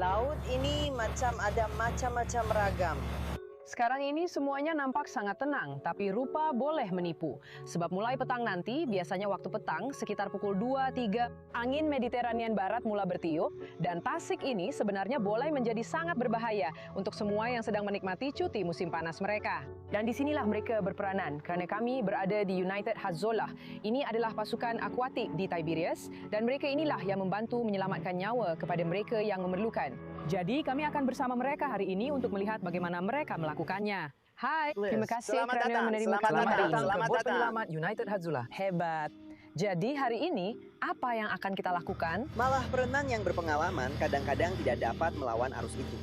Laut ini ada macam-macam ragam. Sekarang ini semuanya nampak sangat tenang, tapi rupa boleh menipu. Sebab mulai petang nanti, biasanya waktu petang, sekitar pukul 2-3, angin Mediterranean Barat mulai bertiup, dan Tasik ini sebenarnya boleh menjadi sangat berbahaya untuk semua yang sedang menikmati cuti musim panas mereka. Dan disinilah mereka berperanan, kerana kami berada di United Hatzolah. Ini adalah pasukan akuatik di Tiberias, dan mereka inilah yang membantu menyelamatkan nyawa kepada mereka yang memerlukan. Jadi kami akan bersama mereka hari ini untuk melihat bagaimana mereka melakukannya. Hai, terima kasih kerana menerima kami hari ini ke bot penyelamat United Hatzolah. Hebat. Jadi hari ini, apa yang akan kita lakukan? Malah perenang yang berpengalaman kadang-kadang tidak dapat melawan arus itu.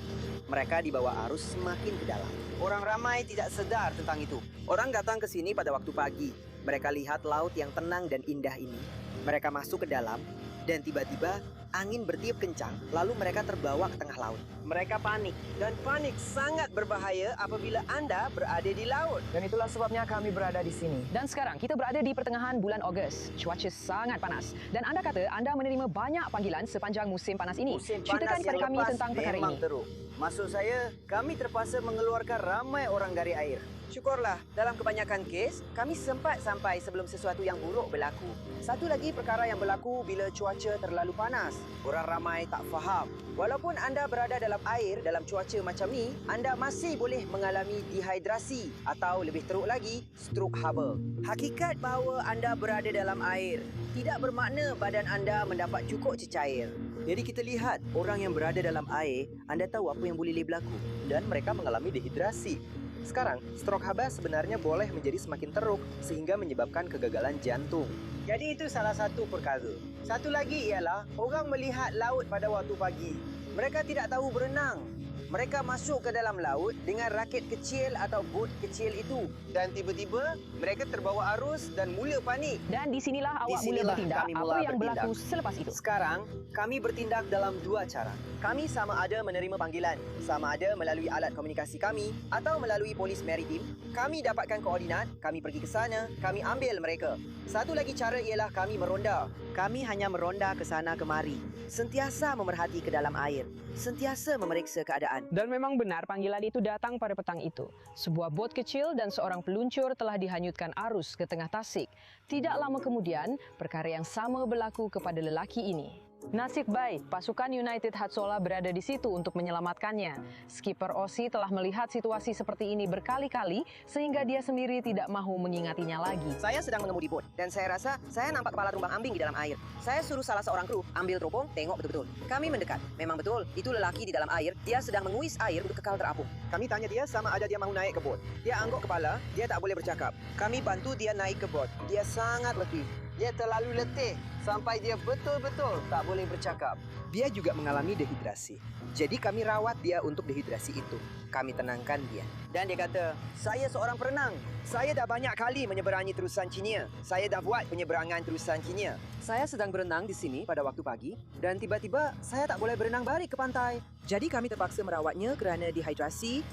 Mereka dibawa arus semakin ke dalam. Orang ramai tidak sedar tentang itu. Orang datang ke sini pada waktu pagi. Mereka lihat laut yang tenang dan indah ini. Mereka masuk ke dalam, dan tiba-tiba angin bertiup kencang, lalu mereka terbawa ke tengah laut. Mereka panik, dan panik sangat berbahaya apabila Anda berada di laut. Dan itulah sebabnya kami berada di sini. Dan sekarang kita berada di pertengahan bulan Ogos. Cuaca sangat panas. Dan Anda kata Anda menerima banyak panggilan sepanjang musim panas ini. Ceritakan kepada kami tentang perkara ini. Teruk. Maksud saya, kami terpaksa mengeluarkan ramai orang dari air. Syukurlah, dalam kebanyakan kes, kami sempat sampai sebelum sesuatu yang buruk berlaku. Satu lagi perkara yang berlaku bila cuaca terlalu panas. Orang ramai tak faham. Walaupun anda berada dalam air dalam cuaca macam ni, anda masih boleh mengalami dehidrasi atau lebih teruk lagi, stroke haba. Hakikat bahawa anda berada dalam air tidak bermakna badan anda mendapat cukup cecair. Jadi kita lihat orang yang berada dalam air, anda tahu apa yang boleh berlaku dan mereka mengalami dehidrasi. Sekarang, stroke haba sebenarnya boleh menjadi semakin teruk sehingga menyebabkan kegagalan jantung. Jadi itu salah satu perkara. Satu lagi ialah orang melihat laut pada waktu pagi. Mereka tidak tahu berenang. Mereka masuk ke dalam laut dengan raket kecil atau bot kecil itu. Dan tiba-tiba mereka terbawa arus dan mula panik. Dan disinilah awak mula bertindak. Apa yang berlaku selepas itu? Sekarang, kami bertindak dalam dua cara. Kami sama ada menerima panggilan, sama ada melalui alat komunikasi kami atau melalui polis maritim. Kami dapatkan koordinat, kami pergi ke sana, kami ambil mereka. Satu lagi cara ialah kami meronda. Kami hanya meronda ke sana kemari. Sentiasa memerhati ke dalam air. Sentiasa memeriksa keadaan. Dan memang benar panggilan itu datang pada petang itu. Sebuah bot kecil dan seorang peluncur telah dihanyutkan arus ke tengah Tasik. Tidak lama kemudian, perkara yang sama berlaku kepada lelaki ini. Nasib baik, pasukan United Hatzolah berada di situ untuk menyelamatkannya. Skipper Ossie telah melihat situasi seperti ini berkali-kali sehingga dia sendiri tidak mahu mengingatinya lagi. Saya sedang mengemudi bot dan saya rasa saya nampak kepala terumbang ambing di dalam air. Saya suruh salah seorang kru ambil teropong, tengok betul-betul. Kami mendekat. Memang betul, itu lelaki di dalam air. Dia sedang menguis air untuk kekal terapung. Kami tanya dia sama ada dia mahu naik ke bot. Dia angguk kepala, dia tak boleh bercakap. Kami bantu dia naik ke bot. Dia sangat letih. Dia terlalu letih sampai dia betul-betul tak boleh bercakap. Dia juga mengalami dehidrasi. Jadi kami rawat dia untuk dehidrasi itu. Kami tenangkan dia. Dan dia kata, saya seorang perenang. Saya dah banyak kali menyeberangi terusan China. Saya dah buat penyeberangan terusan China. Saya sedang berenang di sini pada waktu pagi dan tiba-tiba saya tak boleh berenang balik ke pantai. Jadi kami terpaksa merawatnya kerana dehidrasi.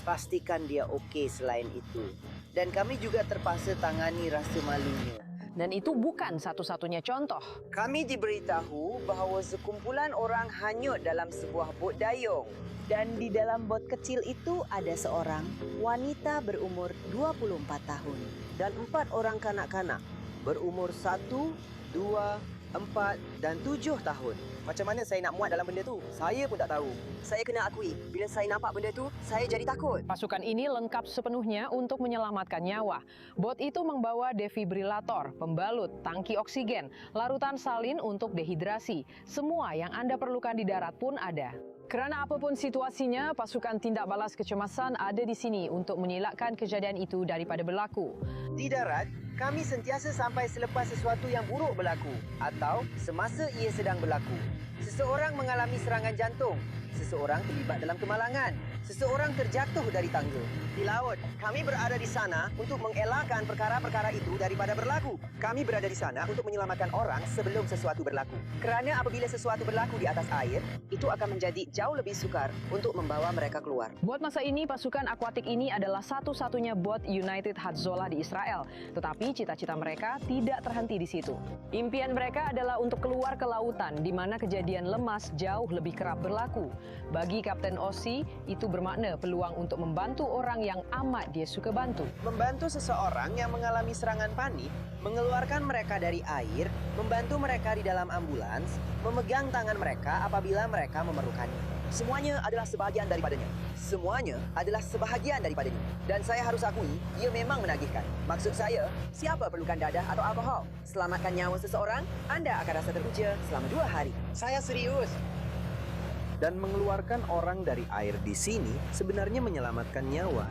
Pastikan dia okey selain itu. Dan kami juga terpaksa tangani rasa malunya. Dan itu bukan satu-satunya contoh. Kami diberitahu bahawa sekumpulan orang hanyut dalam sebuah bot dayung. Dan di dalam bot kecil itu ada seorang wanita berumur 24 tahun. Dan 4 orang kanak-kanak berumur 1, 2, 4 dan 7 tahun. Macam mana saya nak muat dalam benda tu? Saya pun tak tahu. Saya kena akui, bila saya nampak benda tu, saya jadi takut. Pasukan ini lengkap sepenuhnya untuk menyelamatkan nyawa. Bot itu membawa defibrilator, pembalut, tangki oksigen, larutan salin untuk dehidrasi. Semua yang Anda perlukan di darat pun ada. Kerana apapun situasinya, pasukan tindak balas kecemasan ada di sini untuk mengelakkan kejadian itu daripada berlaku. Di darat, kami sentiasa sampai selepas sesuatu yang buruk berlaku atau semasa ia sedang berlaku. Seseorang mengalami serangan jantung, seseorang terlibat dalam kemalangan, Seseorang terjatuh dari tangga. Di laut, kami berada di sana untuk mengelakkan perkara-perkara itu daripada berlaku. Kami berada di sana untuk menyelamatkan orang sebelum sesuatu berlaku. Kerana apabila sesuatu berlaku di atas air, itu akan menjadi jauh lebih sukar untuk membawa mereka keluar. Buat masa ini, pasukan akuatik ini adalah satu-satunya bot United Hatzolah di Israel. Tetapi cita-cita mereka tidak terhenti di situ. Impian mereka adalah untuk keluar ke lautan, di mana kejadian lemas jauh lebih kerap berlaku. Bagi Kapten Ossi, itu bermakna peluang untuk membantu orang yang amat dia suka bantu. Membantu seseorang yang mengalami serangan panik, mengeluarkan mereka dari air, membantu mereka di dalam ambulans, memegang tangan mereka apabila mereka memerlukannya. Semuanya adalah sebahagian daripadanya. Semuanya adalah sebahagian daripadanya. Dan saya harus akui, ia memang menagihkan. Maksud saya, siapa perlukan dadah atau alkohol? Selamatkan nyawa seseorang, anda akan rasa teruja selama 2 hari. Saya serius. Dan mengeluarkan orang dari air di sini sebenarnya menyelamatkan nyawa.